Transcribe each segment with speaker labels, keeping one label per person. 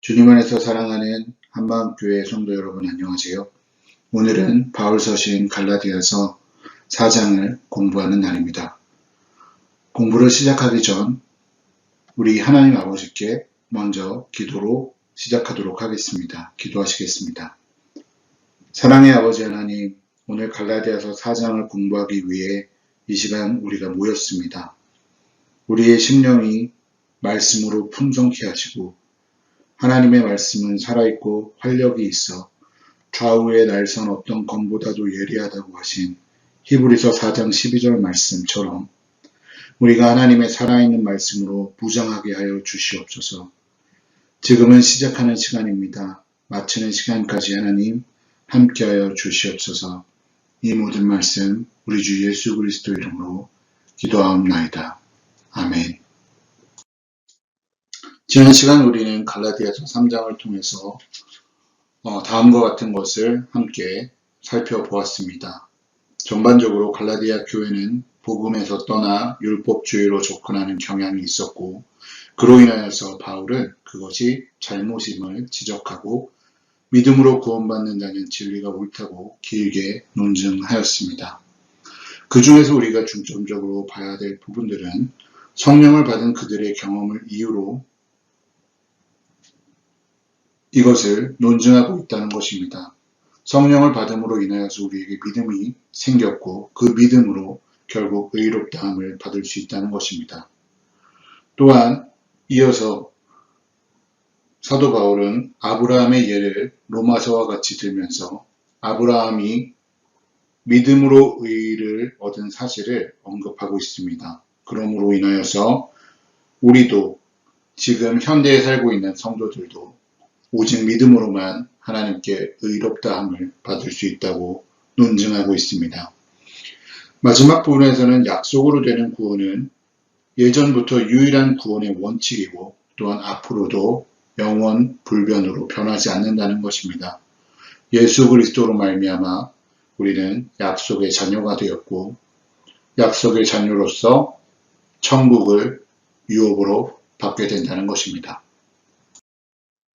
Speaker 1: 주님 안에서 사랑하는 한마음교회 성도 여러분 안녕하세요. 오늘은 바울 서신 갈라디아서 4장을 공부하는 날입니다. 공부를 시작하기 전 우리 하나님 아버지께 먼저 기도로 시작하도록 하겠습니다. 기도하시겠습니다. 사랑의 아버지 하나님, 오늘 갈라디아서 4장을 공부하기 위해 이 시간 우리가 모였습니다. 우리의 심령이 말씀으로 풍성케 하시고 하나님의 말씀은 살아있고 활력이 있어 좌우의 날선 어떤 검보다도 예리하다고 하신 히브리서 4장 12절 말씀처럼 우리가 하나님의 살아있는 말씀으로 무장하게 하여 주시옵소서. 지금은 시작하는 시간입니다. 마치는 시간까지 하나님 함께하여 주시옵소서. 이 모든 말씀 우리 주 예수 그리스도 이름으로 기도하옵나이다. 아멘. 지난 시간 우리는 갈라디아서 3장을 통해서 다음과 같은 것을 함께 살펴보았습니다. 전반적으로 갈라디아 교회는 복음에서 떠나 율법주의로 접근하는 경향이 있었고 그로 인하여서 바울은 그것이 잘못임을 지적하고 믿음으로 구원받는 자는 진리가 옳다고 길게 논증하였습니다. 그 중에서 우리가 중점적으로 봐야 될 부분들은 성령을 받은 그들의 경험을 이유로 이것을 논증하고 있다는 것입니다. 성령을 받음으로 인하여서 우리에게 믿음이 생겼고 그 믿음으로 결국 의롭다함을 받을 수 있다는 것입니다. 또한 이어서 사도 바울은 아브라함의 예를 로마서와 같이 들면서 아브라함이 믿음으로 의를 얻은 사실을 언급하고 있습니다. 그러므로 인하여서 우리도 지금 현대에 살고 있는 성도들도 오직 믿음으로만 하나님께 의롭다함을 받을 수 있다고 논증하고 있습니다. 마지막 부분에서는 약속으로 되는 구원은 예전부터 유일한 구원의 원칙이고 또한 앞으로도 영원 불변으로 변하지 않는다는 것입니다. 예수 그리스도로 말미암아 우리는 약속의 자녀가 되었고 약속의 자녀로서 천국을 유업으로 받게 된다는 것입니다.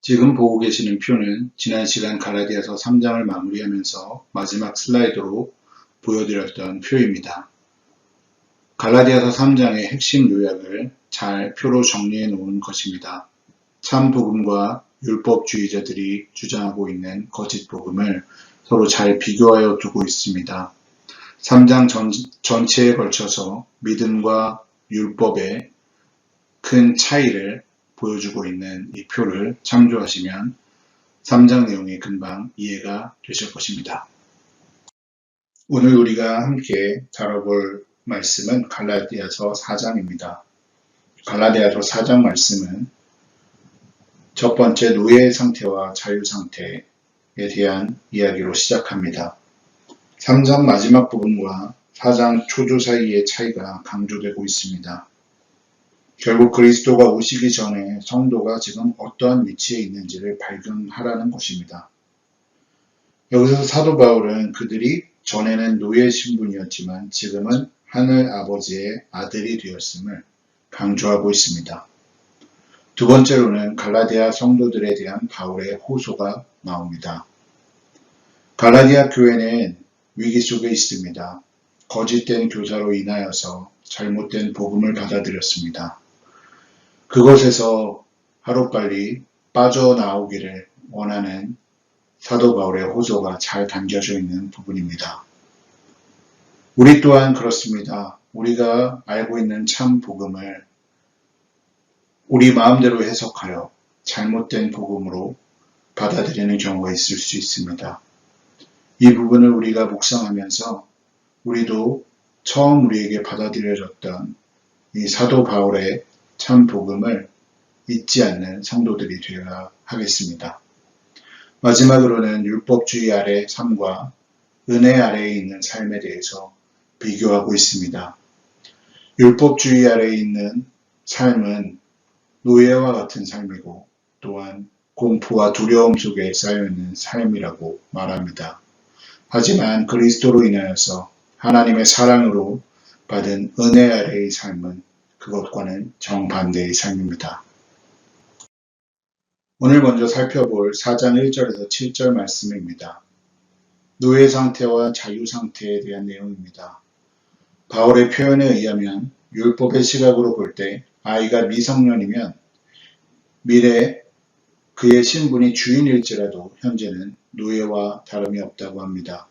Speaker 1: 지금 보고 계시는 표는 지난 시간 갈라디아서 3장을 마무리하면서 마지막 슬라이드로 보여드렸던 표입니다. 갈라디아서 3장의 핵심 요약을 잘 표로 정리해 놓은 것입니다. 참 복음과 율법주의자들이 주장하고 있는 거짓 복음을 서로 잘 비교하여 두고 있습니다. 3장 전체에 걸쳐서 믿음과 율법의 큰 차이를 보여주고 있는 이 표를 참조하시면 3장 내용이 금방 이해가 되실 것입니다. 오늘 우리가 함께 다뤄볼 말씀은 갈라디아서 4장입니다. 갈라디아서 4장 말씀은 첫 번째 노예 상태와 자유 상태에 대한 이야기로 시작합니다. 3장 마지막 부분과 4장 초조 사이의 차이가 강조되고 있습니다. 결국 그리스도가 오시기 전에 성도가 지금 어떠한 위치에 있는지를 발견하라는 것입니다. 여기서 사도 바울은 그들이 전에는 노예 신분이었지만 지금은 하늘 아버지의 아들이 되었음을 강조하고 있습니다. 두 번째로는 갈라디아 성도들에 대한 바울의 호소가 나옵니다. 갈라디아 교회는 위기 속에 있습니다. 거짓된 교사로 인하여서 잘못된 복음을 받아들였습니다. 그것에서 하루빨리 빠져나오기를 원하는 사도 바울의 호소가 잘 담겨져 있는 부분입니다. 우리 또한 그렇습니다. 우리가 알고 있는 참 복음을 우리 마음대로 해석하여 잘못된 복음으로 받아들이는 경우가 있을 수 있습니다. 이 부분을 우리가 묵상하면서 우리도 처음 우리에게 받아들여졌던 이 사도 바울의 참 복음을 잊지 않는 성도들이 되어야 하겠습니다. 마지막으로는 율법주의 아래 삶과 은혜 아래에 있는 삶에 대해서 비교하고 있습니다. 율법주의 아래에 있는 삶은 노예와 같은 삶이고 또한 공포와 두려움 속에 쌓여있는 삶이라고 말합니다. 하지만 그리스도로 인하여서 하나님의 사랑으로 받은 은혜 아래의 삶은 그것과는 정반대의 삶입니다. 오늘 먼저 살펴볼 4장 1절에서 7절 말씀입니다. 노예 상태와 자유 상태에 대한 내용입니다. 바울의 표현에 의하면 율법의 시각으로 볼 때 아이가 미성년이면 미래에 그의 신분이 주인일지라도 현재는 노예와 다름이 없다고 합니다.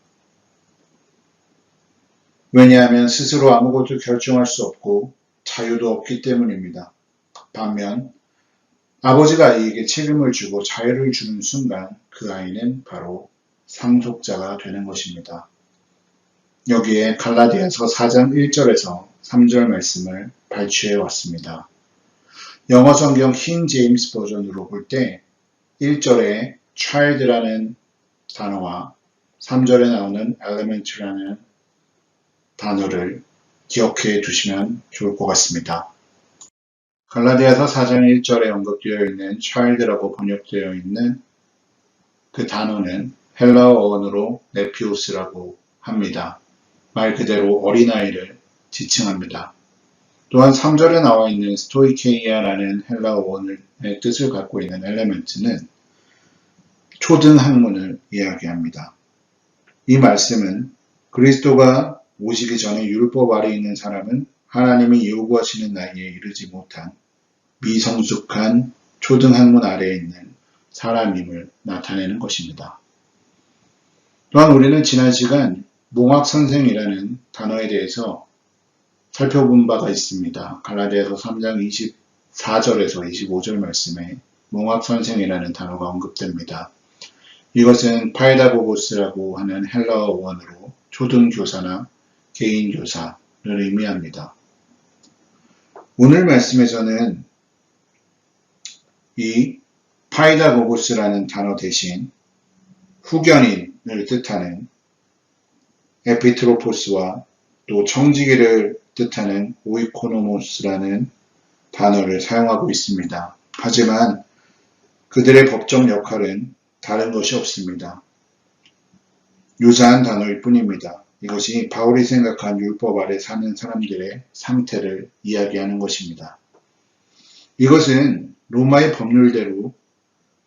Speaker 1: 왜냐하면 스스로 아무것도 결정할 수 없고 자유도 없기 때문입니다. 반면 아버지가 아이에게 책임을 주고 자유를 주는 순간 그 아이는 바로 상속자가 되는 것입니다. 여기에 갈라디아서 4장 1절에서 3절 말씀을 발췌해 왔습니다. 영어 성경 킹 제임스 버전으로 볼 때 1절에 child라는 단어와 3절에 나오는 element라는 단어를 기억해 두시면 좋을 것 같습니다. 갈라디아서 4장 1절에 언급되어 있는 child라고 번역되어 있는 그 단어는 헬라어 어원으로 네피오스라고 합니다. 말 그대로 어린아이를 지칭합니다. 또한 3절에 나와 있는 스토이케이아라는 헬라어 어원의 뜻을 갖고 있는 엘레멘트는 초등학문을 이야기합니다. 이 말씀은 그리스도가 오시기 전에 율법 아래 있는 사람은 하나님이 요구하시는 나이에 이르지 못한 미성숙한 초등학문 아래에 있는 사람임을 나타내는 것입니다. 또한 우리는 지난 시간 몽학선생이라는 단어에 대해서 살펴본 바가 있습니다. 갈라디아서 3장 24절에서 25절 말씀에 몽학선생이라는 단어가 언급됩니다. 이것은 파이다고고스라고 하는 헬라어 원어로 초등교사나 개인교사를 의미합니다. 오늘 말씀에서는 이 파이다고고스라는 단어 대신 후견인을 뜻하는 에피트로포스와 또 청지기를 뜻하는 오이코노모스라는 단어를 사용하고 있습니다. 하지만 그들의 법적 역할은 다른 것이 없습니다. 유사한 단어일 뿐입니다. 이것이 바울이 생각한 율법 아래 사는 사람들의 상태를 이야기하는 것입니다. 이것은 로마의 법률대로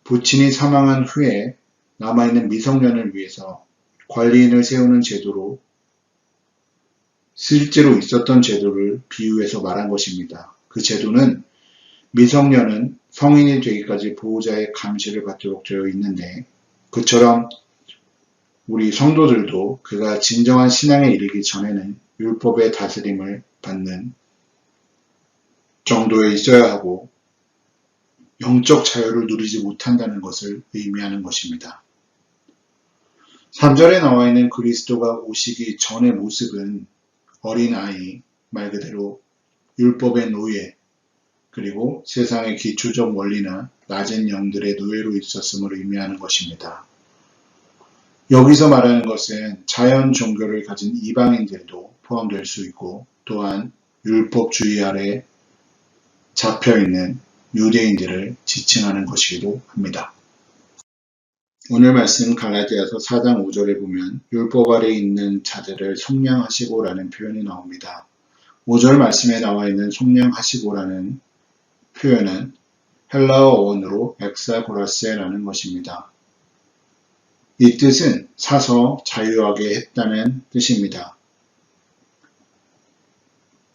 Speaker 1: 부친이 사망한 후에 남아있는 미성년을 위해서 관리인을 세우는 제도로 실제로 있었던 제도를 비유해서 말한 것입니다. 그 제도는 미성년은 성인이 되기까지 보호자의 감시를 받도록 되어 있는데 그처럼 우리 성도들도 그가 진정한 신앙에 이르기 전에는 율법의 다스림을 받는 정도에 있어야 하고 영적 자유를 누리지 못한다는 것을 의미하는 것입니다. 3절에 나와 있는 그리스도가 오시기 전의 모습은 어린아이, 말 그대로 율법의 노예, 그리고 세상의 기초적 원리나 낮은 영들의 노예로 있었음을 의미하는 것입니다. 여기서 말하는 것은 자연 종교를 가진 이방인들도 포함될 수 있고 또한 율법주의 아래 잡혀있는 유대인들을 지칭하는 것이기도 합니다. 오늘 말씀 갈라디아서 4장 5절에 보면 율법 아래 있는 자들을 속량하시고라는 표현이 나옵니다. 5절 말씀에 나와 있는 속량하시고라는 표현은 헬라어 어원으로 엑사고라세라는 것입니다. 이 뜻은 사서 자유하게 했다는 뜻입니다.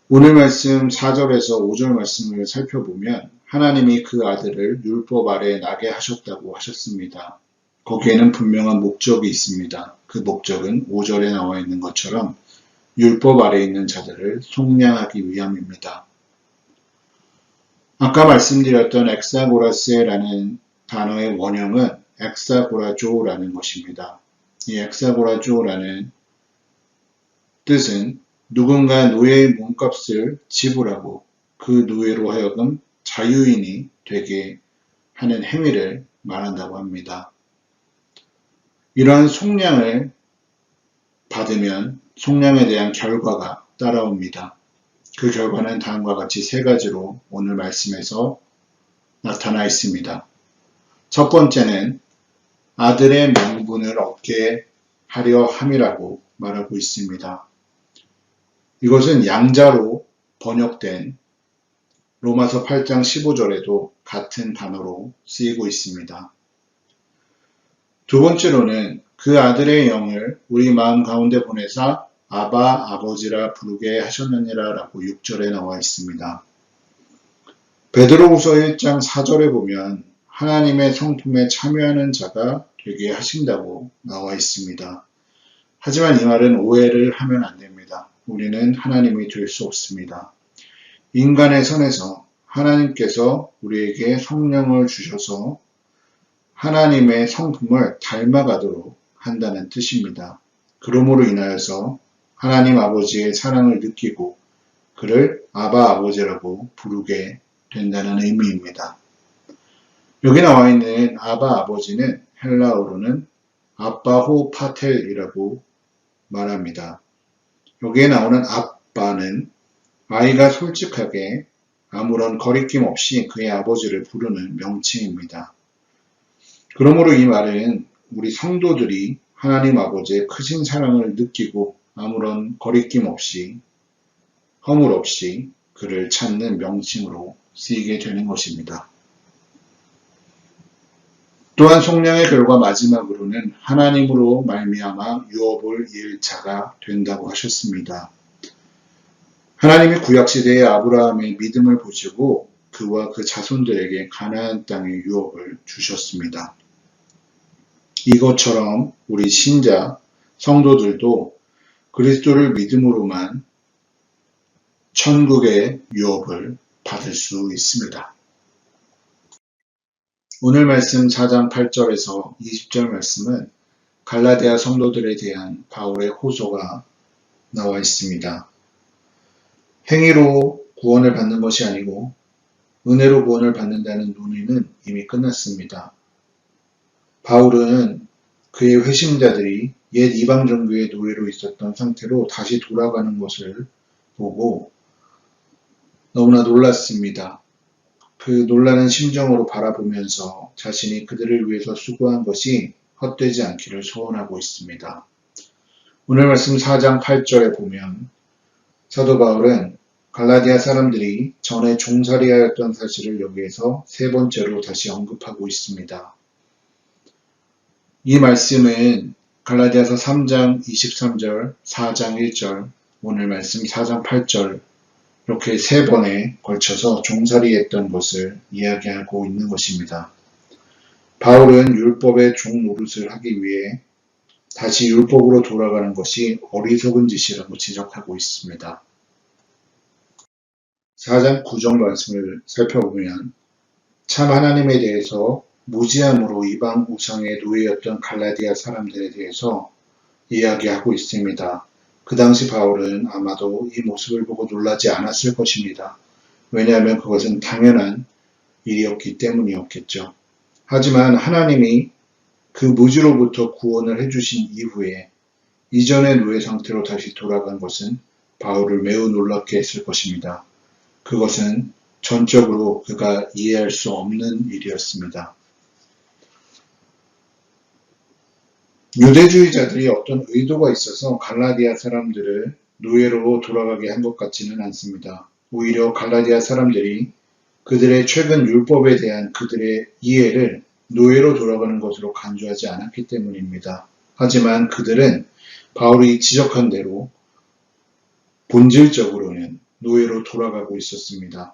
Speaker 1: 오늘 말씀 4절에서 5절 말씀을 살펴보면 하나님이 그 아들을 율법 아래에 나게 하셨다고 하셨습니다. 거기에는 분명한 목적이 있습니다. 그 목적은 5절에 나와 있는 것처럼 율법 아래에 있는 자들을 속량하기 위함입니다. 아까 말씀드렸던 엑사고라스라는 단어의 원형은 엑사고라조라는 것입니다. 이 엑사고라조라는 뜻은 누군가 노예의 몸값을 지불하고 그 노예로 하여금 자유인이 되게 하는 행위를 말한다고 합니다. 이러한 속량을 받으면 속량에 대한 결과가 따라옵니다. 그 결과는 다음과 같이 세 가지로 오늘 말씀에서 나타나 있습니다. 첫 번째는 아들의 명분을 얻게 하려 함이라고 말하고 있습니다. 이것은 양자로 번역된 로마서 8장 15절에도 같은 단어로 쓰이고 있습니다. 두 번째로는 그 아들의 영을 우리 마음 가운데 보내사 아바 아버지라 부르게 하셨느니라 라고 6절에 나와 있습니다. 베드로후서 1장 4절에 보면 하나님의 성품에 참여하는 자가 되게 하신다고 나와 있습니다. 하지만 이 말은 오해를 하면 안 됩니다. 우리는 하나님이 될 수 없습니다. 인간의 선에서 하나님께서 우리에게 성령을 주셔서 하나님의 성품을 닮아가도록 한다는 뜻입니다. 그러므로 인하여서 하나님 아버지의 사랑을 느끼고 그를 아바 아버지라고 부르게 된다는 의미입니다. 여기 나와 있는 아바 아버지는 헬라어로는 아빠호 파텔이라고 말합니다. 여기에 나오는 아빠는 아이가 솔직하게 아무런 거리낌 없이 그의 아버지를 부르는 명칭입니다. 그러므로 이 말은 우리 성도들이 하나님 아버지의 크신 사랑을 느끼고 아무런 거리낌 없이 허물 없이 그를 찾는 명칭으로 쓰이게 되는 것입니다. 또한 속량의 결과 마지막으로는 하나님으로 말미암아 유업을 이을 자가 된다고 하셨습니다. 하나님이 구약시대의 아브라함의 믿음을 보시고 그와 그 자손들에게 가나안 땅의 유업을 주셨습니다. 이것처럼 우리 신자, 성도들도 그리스도를 믿음으로만 천국의 유업을 받을 수 있습니다. 오늘 말씀 4장 8절에서 20절 말씀은 갈라디아 성도들에 대한 바울의 호소가 나와 있습니다. 행위로 구원을 받는 것이 아니고 은혜로 구원을 받는다는 논의는 이미 끝났습니다. 바울은 그의 회심자들이 옛 이방 종교의 노예로 있었던 상태로 다시 돌아가는 것을 보고 너무나 놀랐습니다. 그 놀라는 심정으로 바라보면서 자신이 그들을 위해서 수고한 것이 헛되지 않기를 소원하고 있습니다. 오늘 말씀 4장 8절에 보면 사도 바울은 갈라디아 사람들이 전에 종살이하였던 사실을 여기에서 세 번째로 다시 언급하고 있습니다. 이 말씀은 갈라디아서 3장 23절, 4장 1절, 오늘 말씀 4장 8절 이렇게 세 번에 걸쳐서 종살이했던 것을 이야기하고 있는 것입니다. 바울은 율법의 종 노릇을 하기 위해 다시 율법으로 돌아가는 것이 어리석은 짓이라고 지적하고 있습니다. 4장 9절 말씀을 살펴보면 참 하나님에 대해서 무지함으로 이방 우상의 노예였던 갈라디아 사람들에 대해서 이야기하고 있습니다. 그 당시 바울은 아마도 이 모습을 보고 놀라지 않았을 것입니다. 왜냐하면 그것은 당연한 일이었기 때문이었겠죠. 하지만 하나님이 그 무지로부터 구원을 해주신 이후에 이전의 노예 상태로 다시 돌아간 것은 바울을 매우 놀랍게 했을 것입니다. 그것은 전적으로 그가 이해할 수 없는 일이었습니다. 유대주의자들이 어떤 의도가 있어서 갈라디아 사람들을 노예로 돌아가게 한 것 같지는 않습니다. 오히려 갈라디아 사람들이 그들의 최근 율법에 대한 그들의 이해를 노예로 돌아가는 것으로 간주하지 않았기 때문입니다. 하지만 그들은 바울이 지적한 대로 본질적으로는 노예로 돌아가고 있었습니다.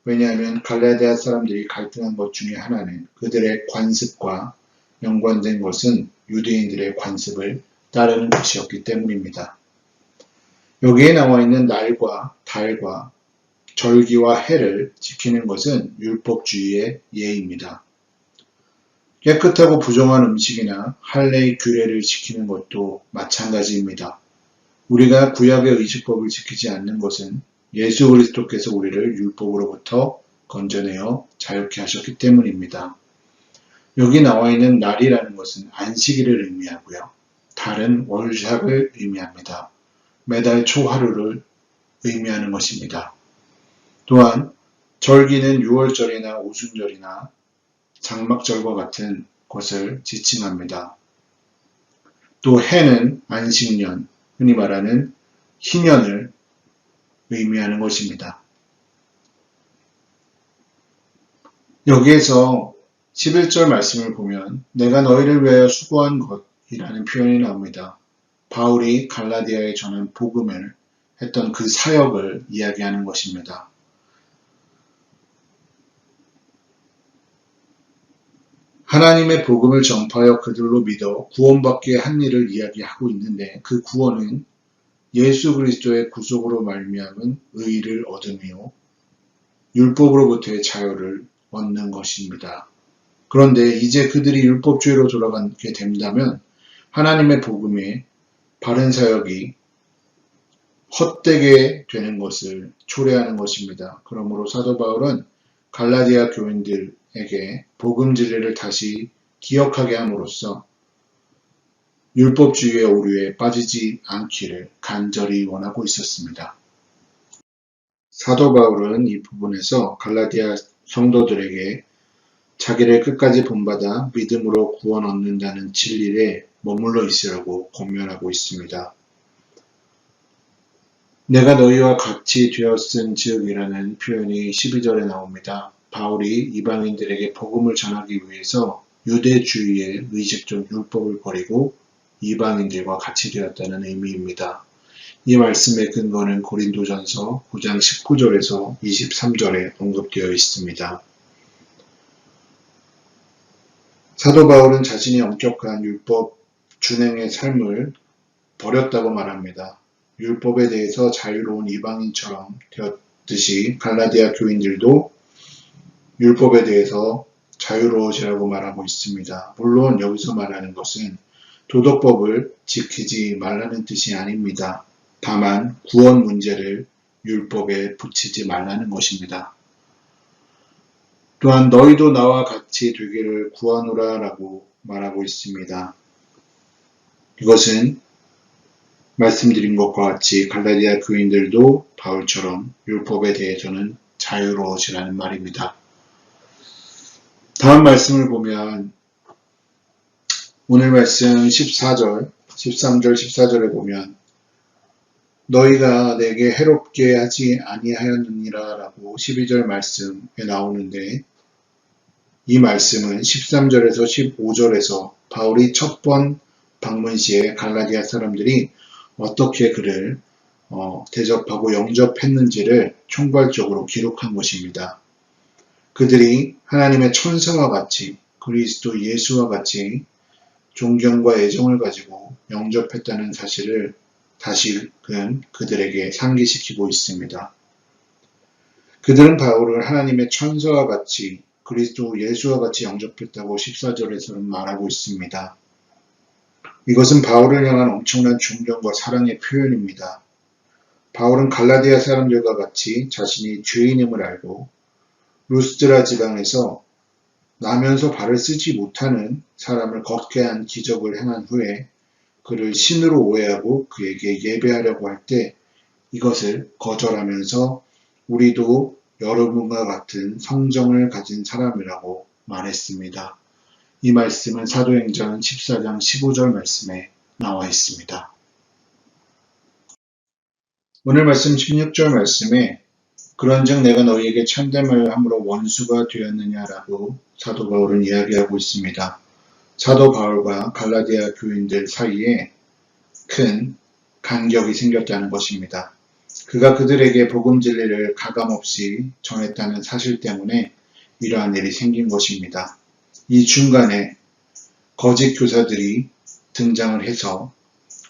Speaker 1: 왜냐하면 갈라디아 사람들이 갈등한 것 중에 하나는 그들의 관습과 연관된 것은 유대인들의 관습을 따르는 것이었기 때문입니다. 여기에 나와 있는 날과 달과 절기와 해를 지키는 것은 율법주의의 예입니다. 깨끗하고 부정한 음식이나 할례의 규례를 지키는 것도 마찬가지입니다. 우리가 구약의 의식법을 지키지 않는 것은 예수 그리스도께서 우리를 율법으로부터 건져내어 자유케 하셨기 때문입니다. 여기 나와 있는 날이라는 것은 안식일을 의미하고요. 달은 월삭을 의미합니다. 매달 초하루를 의미하는 것입니다. 또한 절기는 유월절이나 오순절이나 장막절과 같은 것을 지칭합니다. 또 해는 안식년, 흔히 말하는 희년을 의미하는 것입니다. 여기에서 11절 말씀을 보면 내가 너희를 위하여 수고한 것이라는 표현이 나옵니다. 바울이 갈라디아에 전한 복음을 했던 그 사역을 이야기하는 것입니다. 하나님의 복음을 전파하여 그들로 믿어 구원받게 한 일을 이야기하고 있는데 그 구원은 예수 그리스도의 구속으로 말미암은 의를 얻으며 율법으로부터의 자유를 얻는 것입니다. 그런데 이제 그들이 율법주의로 돌아가게 된다면 하나님의 복음의 바른 사역이 헛되게 되는 것을 초래하는 것입니다. 그러므로 사도 바울은 갈라디아 교인들에게 복음 진리를 다시 기억하게 함으로써 율법주의의 오류에 빠지지 않기를 간절히 원하고 있었습니다. 사도 바울은 이 부분에서 갈라디아 성도들에게 자기를 끝까지 본받아 믿음으로 구원 얻는다는 진리에 머물러 있으라고 권면하고 있습니다. 내가 너희와 같이 되었은즉이라는 표현이 12절에 나옵니다. 바울이 이방인들에게 복음을 전하기 위해서 유대주의의 의식적 율법을 버리고 이방인들과 같이 되었다는 의미입니다. 이 말씀의 근거는 고린도전서 9장 19절에서 23절에 언급되어 있습니다. 사도 바울은 자신이 엄격한 율법 준행의 삶을 버렸다고 말합니다. 율법에 대해서 자유로운 이방인처럼 되었듯이 갈라디아 교인들도 율법에 대해서 자유로워지라고 말하고 있습니다. 물론 여기서 말하는 것은 도덕법을 지키지 말라는 뜻이 아닙니다. 다만 구원 문제를 율법에 붙이지 말라는 것입니다. 또한 너희도 나와 같이 되기를 구하노라 라고 말하고 있습니다. 이것은 말씀드린 것과 같이 갈라디아 교인들도 바울처럼 율법에 대해서는 자유로워지라는 말입니다. 다음 말씀을 보면 오늘 말씀 14절, 13절, 14절에 보면 너희가 내게 해롭게 하지 아니하였느니라 라고 12절 말씀에 나오는데 이 말씀은 13절에서 15절에서 바울이 첫 번 방문 시에 갈라디아 사람들이 어떻게 그를 대접하고 영접했는지를 총괄적으로 기록한 것입니다. 그들이 하나님의 천사와 같이 그리스도 예수와 같이 존경과 애정을 가지고 영접했다는 사실을 다시금 그들에게 상기시키고 있습니다. 그들은 바울을 하나님의 천사와 같이 그리스도 예수와 같이 영접했다고 14절에서는 말하고 있습니다. 이것은 바울을 향한 엄청난 존경과 사랑의 표현입니다. 바울은 갈라디아 사람들과 같이 자신이 죄인임을 알고 루스드라 지방에서 나면서 발을 쓰지 못하는 사람을 걷게 한 기적을 행한 후에 그를 신으로 오해하고 그에게 예배하려고 할 때 이것을 거절하면서 우리도 여러분과 같은 성정을 가진 사람이라고 말했습니다. 이 말씀은 사도행전 14장 15절 말씀에 나와 있습니다. 오늘 말씀 16절 말씀에 그런즉 내가 너희에게 참됨을 함으로 원수가 되었느냐라고 사도 바울은 이야기하고 있습니다. 사도 바울과 갈라디아 교인들 사이에 큰 간격이 생겼다는 것입니다. 그가 그들에게 복음 진리를 가감없이 전했다는 사실 때문에 이러한 일이 생긴 것입니다. 이 중간에 거짓 교사들이 등장을 해서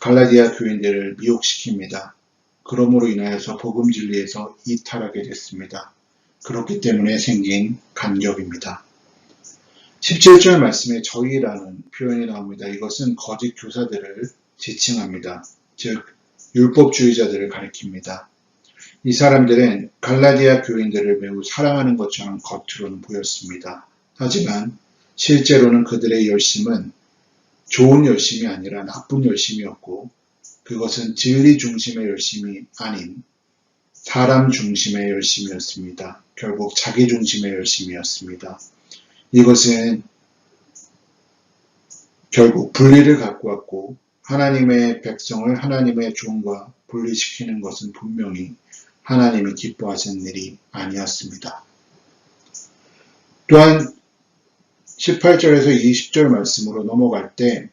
Speaker 1: 갈라디아 교인들을 미혹시킵니다. 그러므로 인하여서 복음 진리에서 이탈하게 됐습니다. 그렇기 때문에 생긴 간격입니다. 17절 말씀에 저희라는 표현이 나옵니다. 이것은 거짓 교사들을 지칭합니다. 즉 율법주의자들을 가리킵니다. 이 사람들은 갈라디아 교인들을 매우 사랑하는 것처럼 겉으로는 보였습니다. 하지만 실제로는 그들의 열심은 좋은 열심이 아니라 나쁜 열심이었고 그것은 진리 중심의 열심이 아닌 사람 중심의 열심이었습니다. 결국 자기 중심의 열심이었습니다. 이것은 결국 분리를 갖고 왔고 하나님의 백성을 하나님의 종과 분리시키는 것은 분명히 하나님이 기뻐하시는 일이 아니었습니다. 또한 18절에서 20절 말씀으로 넘어갈 때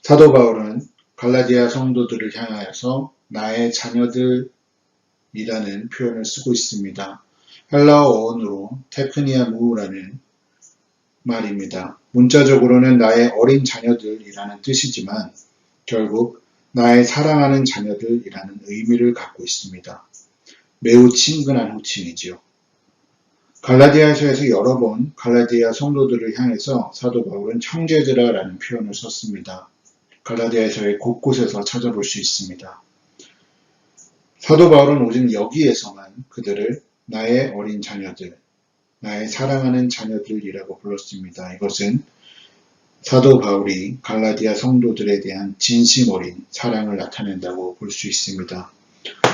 Speaker 1: 사도 바울은 갈라디아 성도들을 향하여서 나의 자녀들이라는 표현을 쓰고 있습니다. 헬라어 어원으로 테크니아무라는 말입니다. 문자적으로는 나의 어린 자녀들이라는 뜻이지만 결국 나의 사랑하는 자녀들이라는 의미를 갖고 있습니다. 매우 친근한 호칭이지요. 갈라디아서에서 여러 번 갈라디아 성도들을 향해서 사도 바울은 형제들아라는 표현을 썼습니다. 갈라디아서의 곳곳에서 찾아볼 수 있습니다. 사도 바울은 오직 여기에서만 그들을 나의 어린 자녀들, 나의 사랑하는 자녀들이라고 불렀습니다. 이것은 사도 바울이 갈라디아 성도들에 대한 진심 어린 사랑을 나타낸다고 볼 수 있습니다.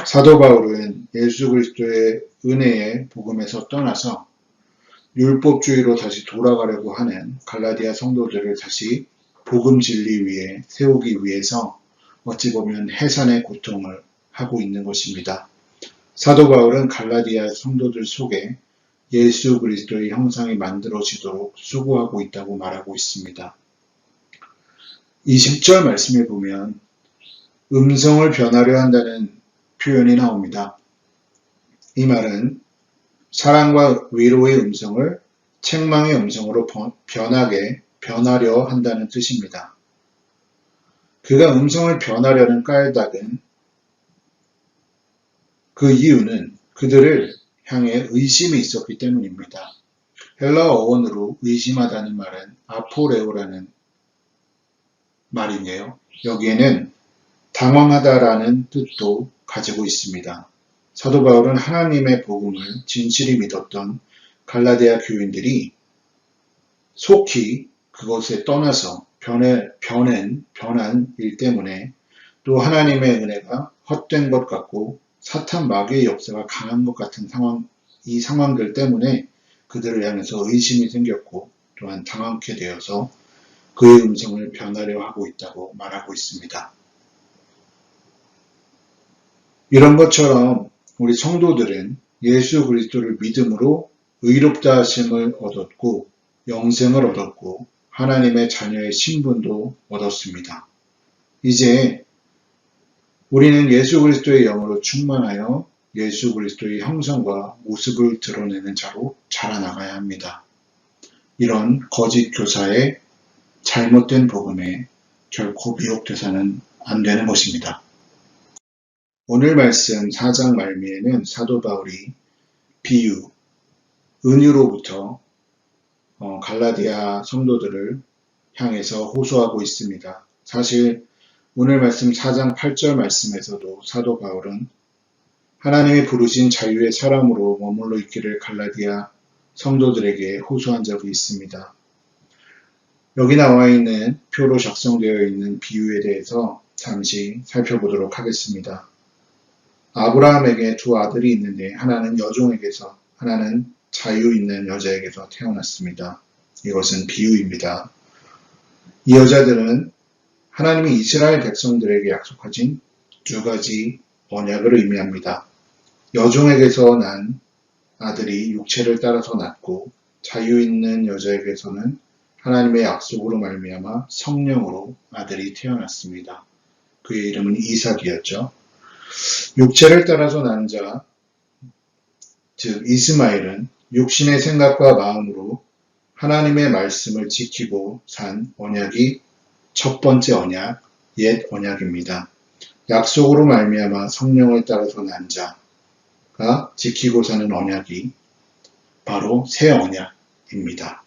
Speaker 1: 사도 바울은 예수 그리스도의 은혜의 복음에서 떠나서 율법주의로 다시 돌아가려고 하는 갈라디아 성도들을 다시 복음 진리 위에 세우기 위해서 어찌 보면 해산의 고통을 하고 있는 것입니다. 사도 바울은 갈라디아 성도들 속에 예수 그리스도의 형상이 만들어지도록 수고하고 있다고 말하고 있습니다. 20절 말씀에 보면 음성을 변하려 한다는 표현이 나옵니다. 이 말은 사랑과 위로의 음성을 책망의 음성으로 변하려 한다는 뜻입니다. 그가 음성을 변하려는 까닭은 그 이유는 그들을 향해 의심이 있었기 때문입니다. 헬라어 어원으로 의심하다는 말은 아포레오라는 말인데요. 여기에는 당황하다라는 뜻도 가지고 있습니다. 사도 바울은 하나님의 복음을 진실히 믿었던 갈라디아 교인들이 속히 그것에 떠나서 변한 일 때문에 또 하나님의 은혜가 헛된 것 같고 사탄 마귀의 역사가 강한 것 같은 이 상황들 때문에 그들을 향해서 의심이 생겼고 또한 당황케 되어서 그의 음성을 변하려 하고 있다고 말하고 있습니다. 이런 것처럼 우리 성도들은 예수 그리스도를 믿음으로 의롭다 하심을 얻었고 영생을 얻었고 하나님의 자녀의 신분도 얻었습니다. 이제 우리는 예수 그리스도의 영으로 충만하여 예수 그리스도의 형상과 모습을 드러내는 자로 자라나가야 합니다. 이런 거짓 교사의 잘못된 복음에 결코 미혹돼서는 안 되는 것입니다. 오늘 말씀 4장 말미에는 사도 바울이 비유, 은유로부터 갈라디아 성도들을 향해서 호소하고 있습니다. 사실 오늘 말씀 4장 8절 말씀에서도 사도 바울은 하나님이 부르신 자유의 사람으로 머물러 있기를 갈라디아 성도들에게 호소한 적이 있습니다. 여기 나와 있는 표로 작성되어 있는 비유에 대해서 잠시 살펴보도록 하겠습니다. 아브라함에게 두 아들이 있는데 하나는 여종에게서 하나는 자유 있는 여자에게서 태어났습니다. 이것은 비유입니다. 이 여자들은 하나님이 이스라엘 백성들에게 약속하신 두 가지 언약을 의미합니다. 여종에게서 난 아들이 육체를 따라서 낳고 자유 있는 여자에게서는 하나님의 약속으로 말미암아 성령으로 아들이 태어났습니다. 그의 이름은 이삭이었죠. 육체를 따라서 난 자, 즉 이스마엘은 육신의 생각과 마음으로 하나님의 말씀을 지키고 산 언약이 첫 번째 언약, 옛 언약입니다. 약속으로 말미암아 성령을 따라서 난 자가 지키고 사는 언약이 바로 새 언약입니다.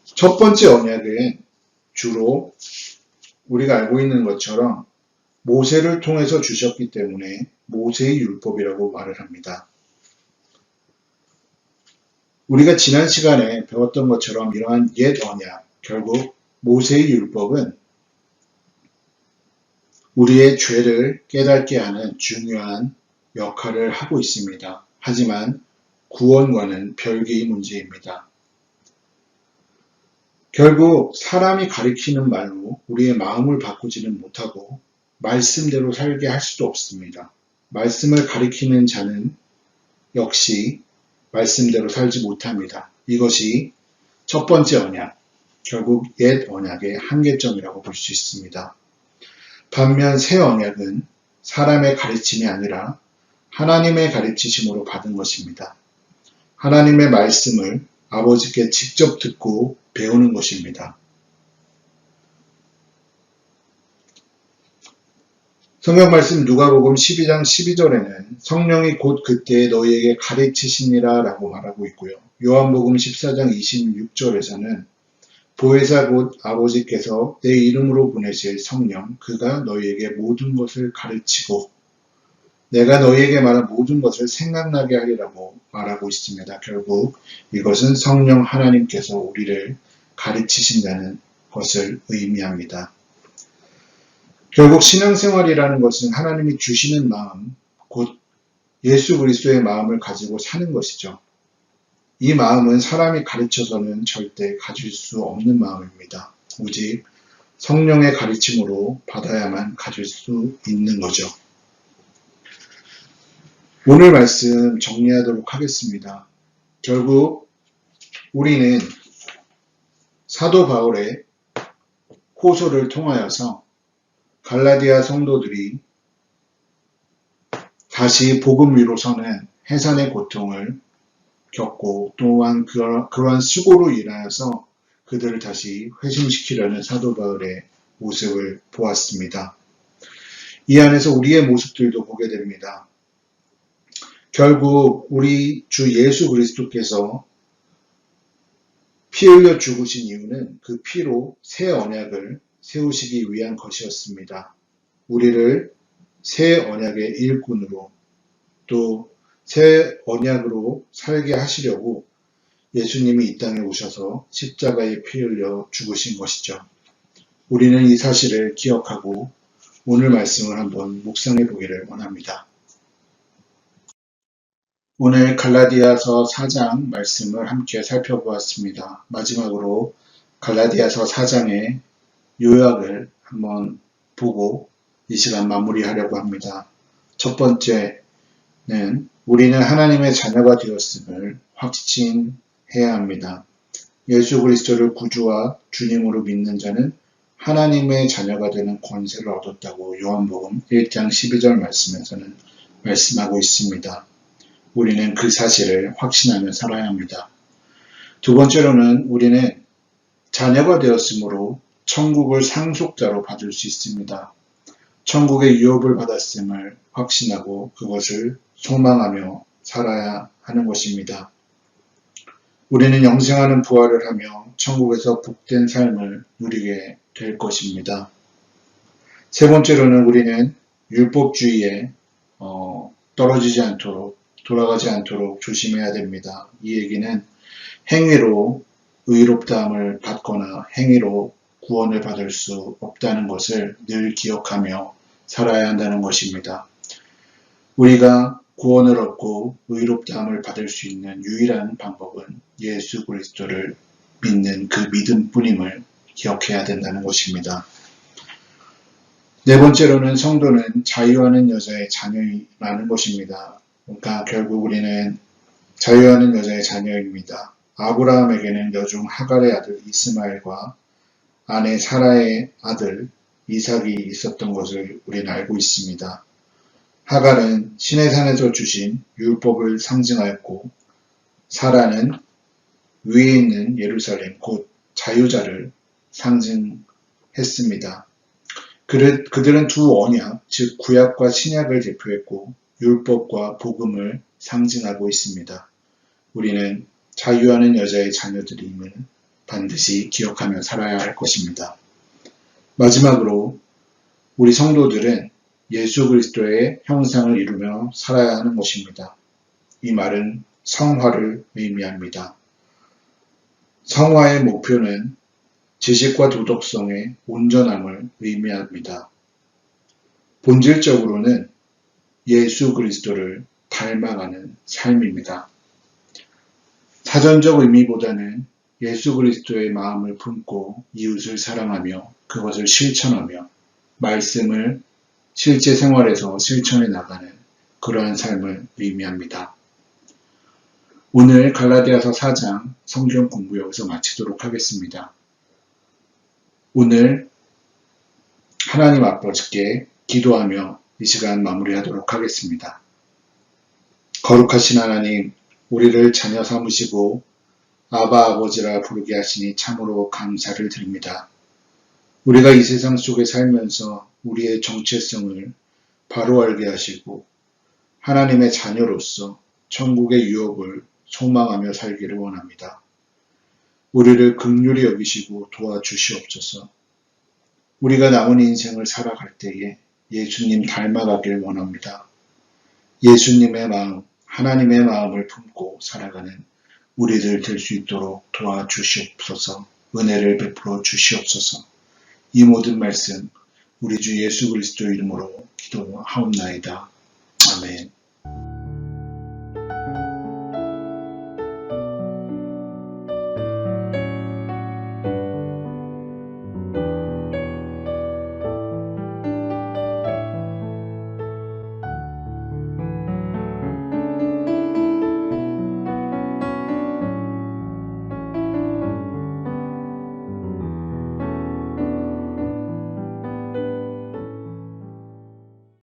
Speaker 1: 첫 번째 언약은 주로 우리가 알고 있는 것처럼 모세를 통해서 주셨기 때문에 모세의 율법이라고 말을 합니다. 우리가 지난 시간에 배웠던 것처럼 이러한 옛 언약, 결국 모세의 율법은 우리의 죄를 깨닫게 하는 중요한 역할을 하고 있습니다. 하지만 구원과는 별개의 문제입니다. 결국 사람이 가리키는 말로 우리의 마음을 바꾸지는 못하고 말씀대로 살게 할 수도 없습니다. 말씀을 가리키는 자는 역시 말씀대로 살지 못합니다. 이것이 첫 번째 언약, 결국 옛 언약의 한계점이라고 볼 수 있습니다. 반면 새 언약은 사람의 가르침이 아니라 하나님의 가르치심으로 받은 것입니다. 하나님의 말씀을 아버지께 직접 듣고 배우는 것입니다. 성경 말씀 누가복음 12장 12절에는 성령이 곧 그때 너희에게 가르치시니라 라고 말하고 있고요. 요한복음 14장 26절에서는 보혜사 곧 아버지께서 내 이름으로 보내실 성령 그가 너희에게 모든 것을 가르치고 내가 너희에게 말한 모든 것을 생각나게 하리라고 말하고 있습니다. 결국 이것은 성령 하나님께서 우리를 가르치신다는 것을 의미합니다. 결국 신앙생활이라는 것은 하나님이 주시는 마음, 곧 예수 그리스도의 마음을 가지고 사는 것이죠. 이 마음은 사람이 가르쳐서는 절대 가질 수 없는 마음입니다. 오직 성령의 가르침으로 받아야만 가질 수 있는 거죠. 오늘 말씀 정리하도록 하겠습니다. 결국 우리는 사도 바울의 호소를 통하여서 갈라디아 성도들이 다시 복음 위로 서는 해산의 고통을 겪고 또한 그러한 수고로 인하여서 그들을 다시 회심시키려는 사도 바울의 모습을 보았습니다. 이 안에서 우리의 모습들도 보게 됩니다. 결국 우리 주 예수 그리스도께서 피 흘려 죽으신 이유는 그 피로 새 언약을 세우시기 위한 것이었습니다. 우리를 새 언약의 일꾼으로 또 새 언약으로 살게 하시려고 예수님이 이 땅에 오셔서 십자가에 피 흘려 죽으신 것이죠. 우리는 이 사실을 기억하고 오늘 말씀을 한번 묵상해 보기를 원합니다. 오늘 갈라디아서 4장 말씀을 함께 살펴보았습니다. 마지막으로 갈라디아서 4장의 요약을 한번 보고 이 시간 마무리하려고 합니다. 첫 번째는 우리는 하나님의 자녀가 되었음을 확신해야 합니다. 예수 그리스도를 구주와 주님으로 믿는 자는 하나님의 자녀가 되는 권세를 얻었다고 요한복음 1장 12절 말씀에서는 말씀하고 있습니다. 우리는 그 사실을 확신하며 살아야 합니다. 두 번째로는 우리는 자녀가 되었으므로 천국을 상속자로 받을 수 있습니다. 천국의 유업을 받았음을 확신하고 그것을 소망하며 살아야 하는 것입니다. 우리는 영생하는 부활을 하며 천국에서 복된 삶을 누리게 될 것입니다. 세 번째로는 우리는 율법주의에 떨어지지 않도록 돌아가지 않도록 조심해야 됩니다. 이 얘기는 행위로 의롭다함을 받거나 행위로 구원을 받을 수 없다는 것을 늘 기억하며 살아야 한다는 것입니다. 우리가 구원을 얻고 의롭다함을 받을 수 있는 유일한 방법은 예수 그리스도를 믿는 그 믿음뿐임을 기억해야 된다는 것입니다. 네 번째로는 성도는 자유하는 여자의 자녀라는 것입니다. 그러니까 결국 우리는 자유하는 여자의 자녀입니다. 아브라함에게는 여종 하갈의 아들 이스마엘과 아내 사라의 아들 이삭이 있었던 것을 우리는 알고 있습니다. 하갈은 시내산에서 주신 율법을 상징하였고 사라는 위에 있는 예루살렘 곧 자유자를 상징했습니다. 그들은 두 언약, 즉 구약과 신약을 대표했고 율법과 복음을 상징하고 있습니다. 우리는 자유하는 여자의 자녀들임을 반드시 기억하며 살아야 할 것입니다. 마지막으로 우리 성도들은 예수 그리스도의 형상을 이루며 살아야 하는 것입니다. 이 말은 성화를 의미합니다. 성화의 목표는 지식과 도덕성의 온전함을 의미합니다. 본질적으로는 예수 그리스도를 닮아가는 삶입니다. 사전적 의미보다는 예수 그리스도의 마음을 품고 이웃을 사랑하며 그것을 실천하며 말씀을 실제 생활에서 실천해 나가는 그러한 삶을 의미합니다. 오늘 갈라디아서 4장 성경 공부 여기서 마치도록 하겠습니다. 오늘 하나님 아버지께 기도하며 이 시간 마무리하도록 하겠습니다. 거룩하신 하나님, 우리를 자녀 삼으시고 아바 아버지라 부르게 하시니 참으로 감사를 드립니다. 우리가 이 세상 속에 살면서 우리의 정체성을 바로 알게 하시고 하나님의 자녀로서 천국의 유업을 소망하며 살기를 원합니다. 우리를 긍휼히 여기시고 도와주시옵소서. 우리가 남은 인생을 살아갈 때에 예수님 닮아가길 원합니다. 예수님의 마음, 하나님의 마음을 품고 살아가는 우리들 될 수 있도록 도와주시옵소서. 은혜를 베풀어 주시옵소서. 이 모든 말씀 우리 주 예수 그리스도 이름으로 기도하옵나이다. 아멘.